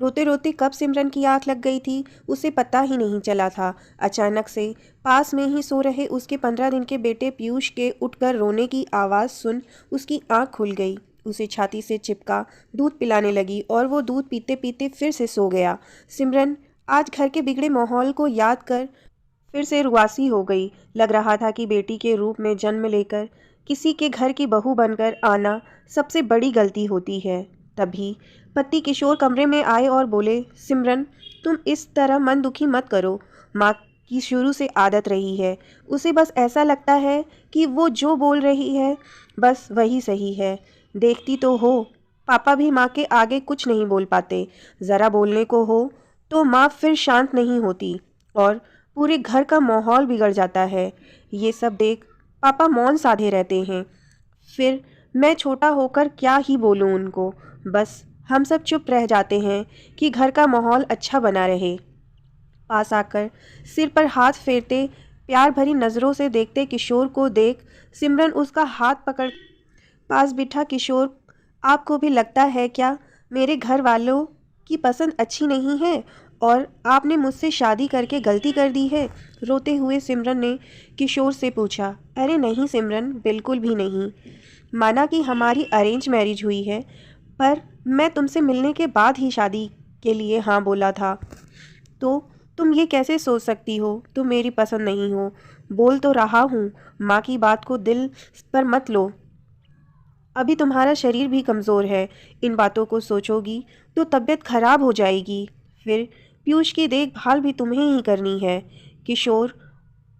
रोते रोते कब सिमरन की आंख लग गई थी उसे पता ही नहीं चला था। अचानक से पास में ही सो रहे उसके 15 दिन के बेटे पीयूष के उठकर रोने की आवाज़ सुन उसकी आंख खुल गई। उसे छाती से चिपका दूध पिलाने लगी और वो दूध पीते पीते फिर से सो गया। सिमरन आज घर के बिगड़े माहौल को याद कर फिर से रुआसी हो गई। लग रहा था कि बेटी के रूप में जन्म लेकर किसी के घर की बहू बनकर आना सबसे बड़ी गलती होती है। तभी पति किशोर कमरे में आए और बोले, सिमरन तुम इस तरह मन दुखी मत करो। माँ की शुरू से आदत रही है, उसे बस ऐसा लगता है कि वो जो बोल रही है बस वही सही है। देखती तो हो, पापा भी माँ के आगे कुछ नहीं बोल पाते। ज़रा बोलने को हो तो माँ फिर शांत नहीं होती और पूरे घर का माहौल बिगड़ जाता है। ये सब देख पापा मौन साधे रहते हैं। फिर मैं छोटा होकर क्या ही बोलूं उनको, बस हम सब चुप रह जाते हैं कि घर का माहौल अच्छा बना रहे। पास आकर सिर पर हाथ फेरते प्यार भरी नज़रों से देखते किशोर को देख सिमरन उसका हाथ पकड़ पास बिठा, किशोर आपको भी लगता है क्या मेरे घर वालों की पसंद अच्छी नहीं है और आपने मुझसे शादी करके गलती कर दी है? रोते हुए सिमरन ने किशोर से पूछा। अरे नहीं सिमरन, बिल्कुल भी नहीं। माना कि हमारी अरेंज मैरिज हुई है, पर मैं तुमसे मिलने के बाद ही शादी के लिए हाँ बोला था। तो तुम ये कैसे सोच सकती हो तुम मेरी पसंद नहीं हो? बोल तो रहा हूँ, माँ की बात को दिल पर मत लो। अभी तुम्हारा शरीर भी कमज़ोर है, इन बातों को सोचोगी तो तबीयत खराब हो जाएगी। फिर पीयूष की देखभाल भी तुम्हें ही करनी है। किशोर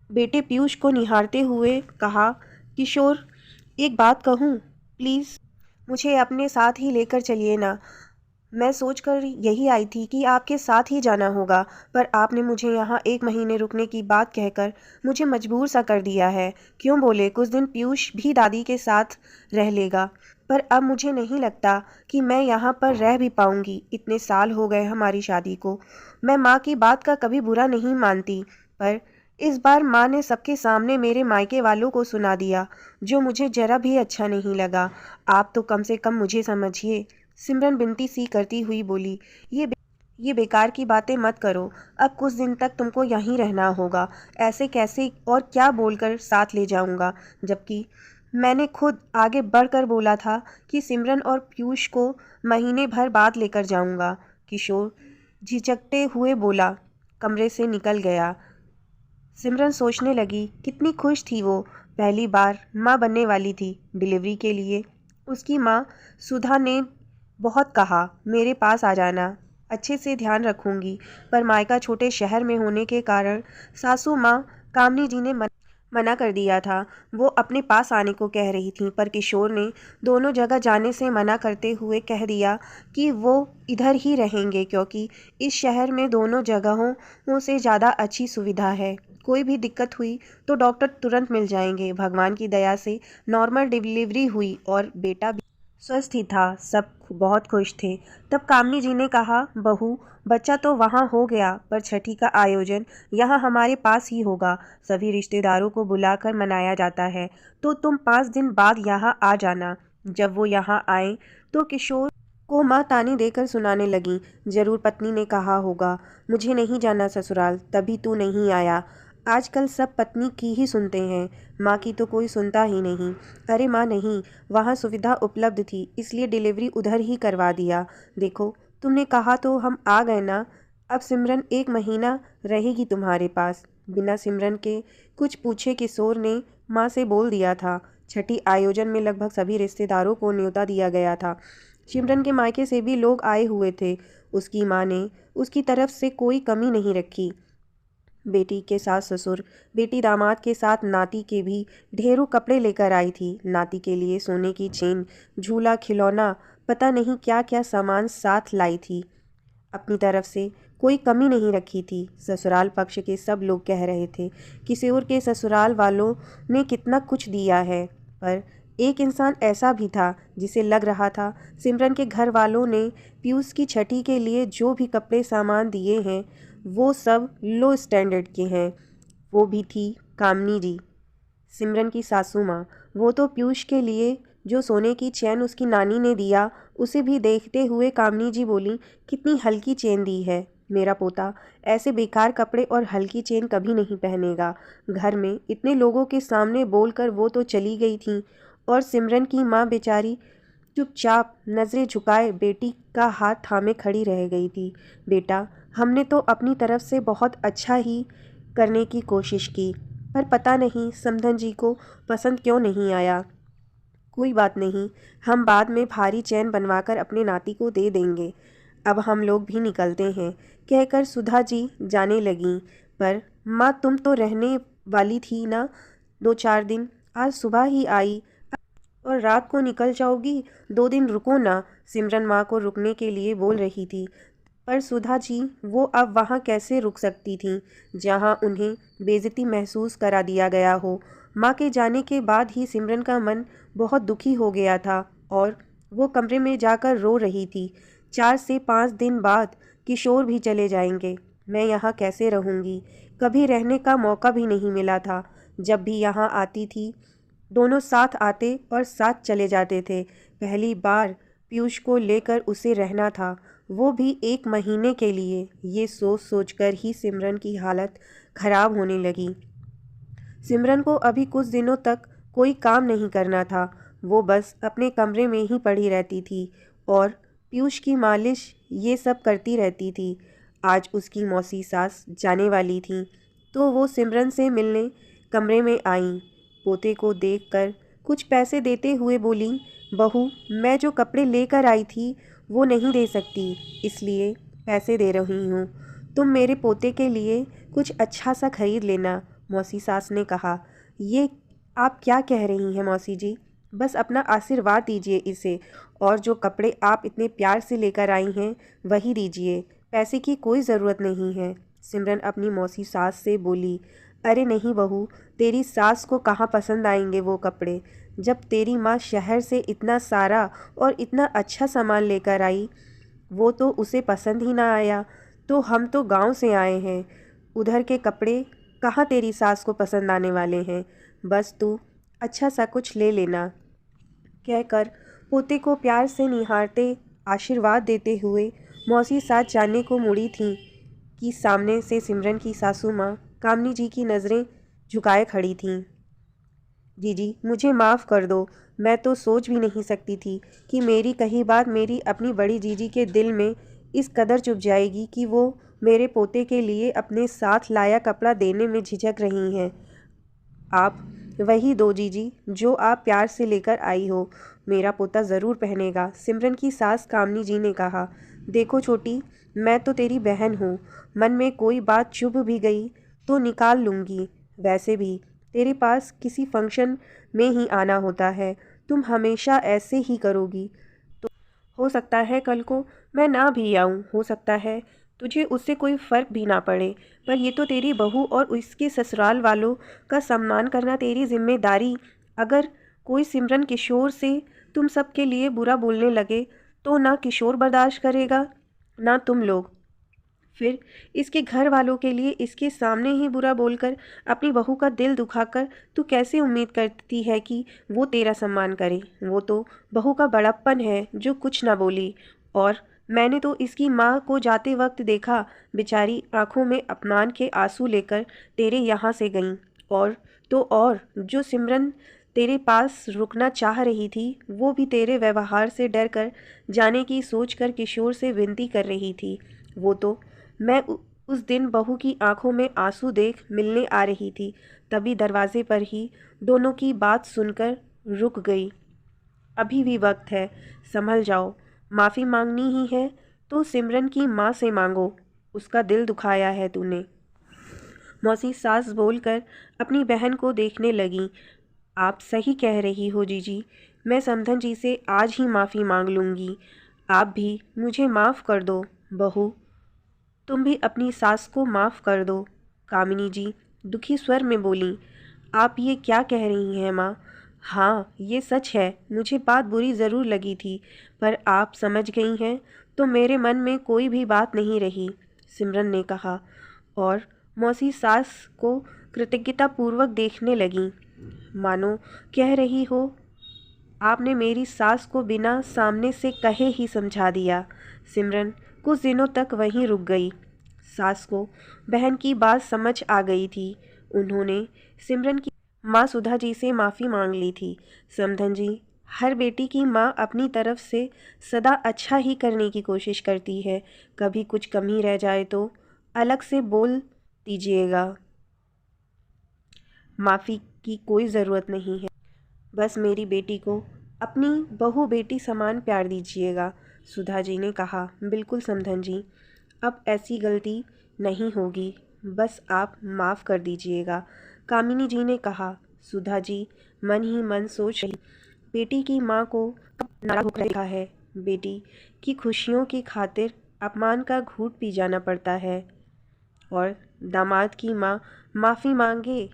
बेटे पीयूष को निहारते हुए कहा, किशोर एक बात कहूँ प्लीज़, मुझे अपने साथ ही लेकर चलिए ना। मैं सोचकर यही आई थी कि आपके साथ ही जाना होगा, पर आपने मुझे यहाँ 1 महीने रुकने की बात कहकर मुझे मजबूर सा कर दिया है। क्यों बोले कुछ दिन पीयूष भी दादी के साथ रह लेगा, पर अब मुझे नहीं लगता कि मैं यहाँ पर रह भी पाऊँगी। इतने साल हो गए हमारी शादी को। मैं माँ की बात का कभी बुरा नहीं मानती, पर इस बार माँ ने सबके सामने मेरे मायके वालों को सुना दिया, जो मुझे जरा भी अच्छा नहीं लगा। आप तो कम से कम मुझे समझिए। सिमरन बिनती सी करती हुई बोली, ये बेकार की बातें मत करो। अब कुछ दिन तक तुमको यहीं रहना होगा। ऐसे कैसे और क्या बोलकर साथ ले जाऊंगा, जबकि मैंने खुद आगे बढ़कर बोला था कि सिमरन और पीयूष को महीने भर बाद लेकर जाऊंगा। किशोर झिझकते हुए बोला, कमरे से निकल गया। सिमरन सोचने लगी, कितनी खुश थी वो। पहली बार माँ बनने वाली थी। डिलीवरी के लिए उसकी माँ सुधा ने बहुत कहा, मेरे पास आ जाना, अच्छे से ध्यान रखूंगी। पर मायका छोटे शहर में होने के कारण सासू माँ कामनी जी ने मना कर दिया था। वो अपने पास आने को कह रही थी, पर किशोर ने दोनों जगह जाने से मना करते हुए कह दिया कि वो इधर ही रहेंगे, क्योंकि इस शहर में दोनों जगहों से ज़्यादा अच्छी सुविधा है। कोई भी दिक्कत हुई तो डॉक्टर तुरंत मिल जाएंगे। भगवान की दया से नॉर्मल डिलीवरी हुई और बेटा भी स्वस्थ ही था। सब बहुत खुश थे। तब कामनी जी ने कहा, बहू बच्चा तो वहाँ हो गया, पर छठी का आयोजन यहाँ हमारे पास ही होगा। सभी रिश्तेदारों को बुलाकर मनाया जाता है, तो तुम 5 दिन बाद यहाँ आ जाना। जब वो यहाँ आए तो किशोर को माँ ताने देकर सुनाने लगी। जरूर पत्नी ने कहा होगा, मुझे नहीं जाना ससुराल, तभी तू नहीं आया। आजकल सब पत्नी की ही सुनते हैं, माँ की तो कोई सुनता ही नहीं। अरे माँ नहीं, वहाँ सुविधा उपलब्ध थी, इसलिए डिलीवरी उधर ही करवा दिया। देखो तुमने कहा तो हम आ गए ना। अब सिमरन 1 महीना रहेगी तुम्हारे पास। बिना सिमरन के कुछ पूछे किशोर ने माँ से बोल दिया था। छठी आयोजन में लगभग सभी रिश्तेदारों को न्योता दिया गया था। सिमरन के मायके से भी लोग आए हुए थे। उसकी माँ ने उसकी तरफ से कोई कमी नहीं रखी। बेटी के सास ससुर, बेटी दामाद के साथ नाती के भी ढेरों कपड़े लेकर आई थी। नाती के लिए सोने की चेन, झूला, खिलौना, पता नहीं क्या क्या सामान साथ लाई थी। अपनी तरफ से कोई कमी नहीं रखी थी। ससुराल पक्ष के सब लोग कह रहे थे, किशोर के ससुराल वालों ने कितना कुछ दिया है। पर एक इंसान ऐसा भी था जिसे लग रहा था सिमरन के घर वालों ने पीयूष की छठी के लिए जो भी कपड़े सामान दिए हैं वो सब लो स्टैंडर्ड के हैं। वो भी थी कामनी जी, सिमरन की सासू माँ। वो तो पीयूष के लिए जो सोने की चैन उसकी नानी ने दिया उसे भी देखते हुए कामनी जी बोली, कितनी हल्की चेन दी है। मेरा पोता ऐसे बेकार कपड़े और हल्की चेन कभी नहीं पहनेगा। घर में इतने लोगों के सामने बोलकर वो तो चली गई थी और सिमरन की माँ बेचारी चुपचाप नज़रें झुकाए बेटी का हाथ थामे खड़ी रह गई थी। बेटा, हमने तो अपनी तरफ से बहुत अच्छा ही करने की कोशिश की, पर पता नहीं समधन जी को पसंद क्यों नहीं आया। कोई बात नहीं, हम बाद में भारी चैन बनवाकर अपने नाती को दे देंगे। अब हम लोग भी निकलते हैं, कहकर सुधा जी जाने लगीं। पर माँ, तुम तो रहने वाली थी ना 2-4 दिन, आज सुबह ही आई और रात को निकल जाओगी। 2 दिन रुको ना, सिमरन माँ को रुकने के लिए बोल रही थी। पर सुधा जी, वो अब वहाँ कैसे रुक सकती थीं जहाँ उन्हें बेइज्जती महसूस करा दिया गया हो। माँ के जाने के बाद ही सिमरन का मन बहुत दुखी हो गया था और वो कमरे में जाकर रो रही थी। 4 से 5 दिन बाद किशोर भी चले जाएंगे, मैं यहाँ कैसे रहूँगी। कभी रहने का मौका भी नहीं मिला था। जब भी यहाँ आती थी दोनों साथ आते और साथ चले जाते थे। पहली बार पीयूष को लेकर उसे रहना था, वो भी 1 महीने के लिए। ये सोच सोचकर ही सिमरन की हालत खराब होने लगी। सिमरन को अभी कुछ दिनों तक कोई काम नहीं करना था। वो बस अपने कमरे में ही पड़ी रहती थी और पीयूष की मालिश ये सब करती रहती थी। आज उसकी मौसी सास जाने वाली थी तो वो सिमरन से मिलने कमरे में आईं। पोते को देखकर कुछ पैसे देते हुए बोली, बहू, मैं जो कपड़े लेकर आई थी वो नहीं दे सकती, इसलिए पैसे दे रही हूँ। तुम मेरे पोते के लिए कुछ अच्छा सा खरीद लेना। मौसी सास ने कहा। ये आप क्या कह रही हैं मौसी जी? बस अपना आशीर्वाद दीजिए इसे, और जो कपड़े आप इतने प्यार से लेकर आई हैं वही दीजिए, पैसे की कोई ज़रूरत नहीं है। सिमरन अपनी मौसी सास से बोली, अरे नहीं बहू, तेरी सास को कहाँ पसंद आएंगे वो कपड़े। जब तेरी माँ शहर से इतना सारा और इतना अच्छा सामान लेकर आई, वो तो उसे पसंद ही ना आया, तो हम तो गांव से आए हैं, उधर के कपड़े कहाँ तेरी सास को पसंद आने वाले हैं। बस तू अच्छा सा कुछ ले लेना, कहकर पोते को प्यार से निहारते आशीर्वाद देते हुए मौसी सास जाने को मुड़ी थी कि सामने से सिमरन की सासू माँ कामनी जी की नज़रें झुकाए खड़ी थीं। जीजी, मुझे माफ़ कर दो, मैं तो सोच भी नहीं सकती थी कि मेरी कही बात मेरी अपनी बड़ी जीजी के दिल में इस कदर चुभ जाएगी कि वो मेरे पोते के लिए अपने साथ लाया कपड़ा देने में झिझक रही हैं। आप वही दो जीजी जो आप प्यार से लेकर आई हो, मेरा पोता ज़रूर पहनेगा। सिमरन की सास कामनी जी ने कहा। देखो छोटी, मैं तो तेरी बहन हूँ, मन में कोई बात चुभ भी गई तो निकाल लूँगी। वैसे भी तेरे पास किसी फंक्शन में ही आना होता है, तुम हमेशा ऐसे ही करोगी। तो हो सकता है कल को मैं ना भी आऊँ, हो सकता है तुझे उससे कोई फ़र्क भी ना पड़े, पर ये तो तेरी बहू और उसके ससुराल वालों का सम्मान करना तेरी जिम्मेदारी। अगर कोई सिमरन किशोर से तुम सब के लिए बुरा बोलने लगे तो ना किशोर बर्दाश्त करेगा ना तुम लोग। फिर इसके घर वालों के लिए इसके सामने ही बुरा बोलकर अपनी बहू का दिल दुखाकर तू कैसे उम्मीद करती है कि वो तेरा सम्मान करे। वो तो बहू का बड़प्पन है जो कुछ ना बोली। और मैंने तो इसकी माँ को जाते वक्त देखा, बेचारी आंखों में अपमान के आंसू लेकर तेरे यहाँ से गईं। और तो और जो सिमरन तेरे पास रुकना चाह रही थी वो भी तेरे व्यवहार से डर कर जाने की सोचकर किशोर से विनती कर रही थी। वो तो मैं उस दिन बहू की आंखों में आंसू देख मिलने आ रही थी, तभी दरवाजे पर ही दोनों की बात सुनकर रुक गई। अभी भी वक्त है, संभल जाओ। माफ़ी मांगनी ही है तो सिमरन की माँ से मांगो, उसका दिल दुखाया है तूने। मौसी सास बोलकर अपनी बहन को देखने लगी। आप सही कह रही हो जीजी, मैं समधन जी से आज ही माफ़ी मांग लूँगी। आप भी मुझे माफ़ कर दो। बहू, तुम भी अपनी सास को माफ़ कर दो। कामिनी जी दुखी स्वर में बोली। आप ये क्या कह रही हैं माँ? हाँ, ये सच है, मुझे बात बुरी ज़रूर लगी थी, पर आप समझ गई हैं तो मेरे मन में कोई भी बात नहीं रही, सिमरन ने कहा और मौसी सास को कृतज्ञतापूर्वक देखने लगी, मानो कह रही हो आपने मेरी सास को बिना सामने से कहे ही समझा दिया। सिमरन कुछ दिनों तक वहीं रुक गई। सास को बहन की बात समझ आ गई थी। उन्होंने सिमरन की माँ सुधा जी से माफ़ी मांग ली थी। समधन जी, हर बेटी की माँ अपनी तरफ से सदा अच्छा ही करने की कोशिश करती है। कभी कुछ कमी रह जाए तो अलग से बोल दीजिएगा। माफ़ी की कोई ज़रूरत नहीं है। बस मेरी बेटी को अपनी बहू बेटी समान प्यार दीजिएगा। सुधा जी ने कहा। बिल्कुल समधन जी, अब ऐसी गलती नहीं होगी। बस आप माफ़ कर दीजिएगा। कामिनी जी ने कहा। सुधा जी मन ही मन सोच रही, बेटी की माँ को नाराज़ होकर देखा है। बेटी की खुशियों की खातिर अपमान का घूंट पी जाना पड़ता है और दामाद की माँ माफ़ी मांगे,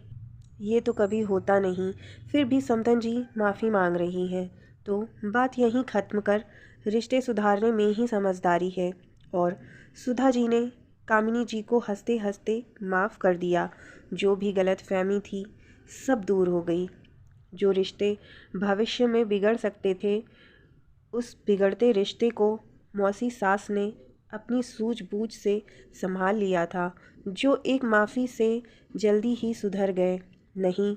ये तो कभी होता नहीं। फिर भी समधन जी माफ़ी मांग रही हैं तो बात यहीं ख़त्म कर रिश्ते सुधारने में ही समझदारी है। और सुधा जी ने कामिनी जी को हंसते हंसते माफ़ कर दिया। जो भी गलतफहमी थी सब दूर हो गई। जो रिश्ते भविष्य में बिगड़ सकते थे, उस बिगड़ते रिश्ते को मौसी सास ने अपनी सूझबूझ से संभाल लिया था। जो एक माफ़ी से जल्दी ही सुधर गए, नहीं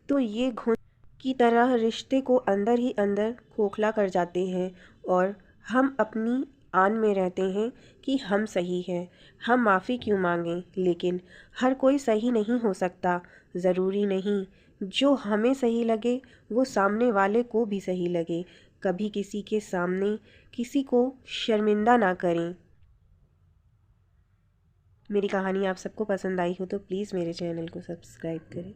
तो ये घुन की तरह रिश्ते को अंदर ही अंदर खोखला कर जाते हैं और हम अपनी आन में रहते हैं कि हम सही हैं। हम माफ़ी क्यों मांगें, लेकिन हर कोई सही नहीं हो सकता। ज़रूरी नहीं जो हमें सही लगे वो सामने वाले को भी सही लगे। कभी किसी के सामने किसी को शर्मिंदा ना करें। मेरी कहानी आप सबको पसंद आई हो तो प्लीज़ मेरे चैनल को सब्सक्राइब करें।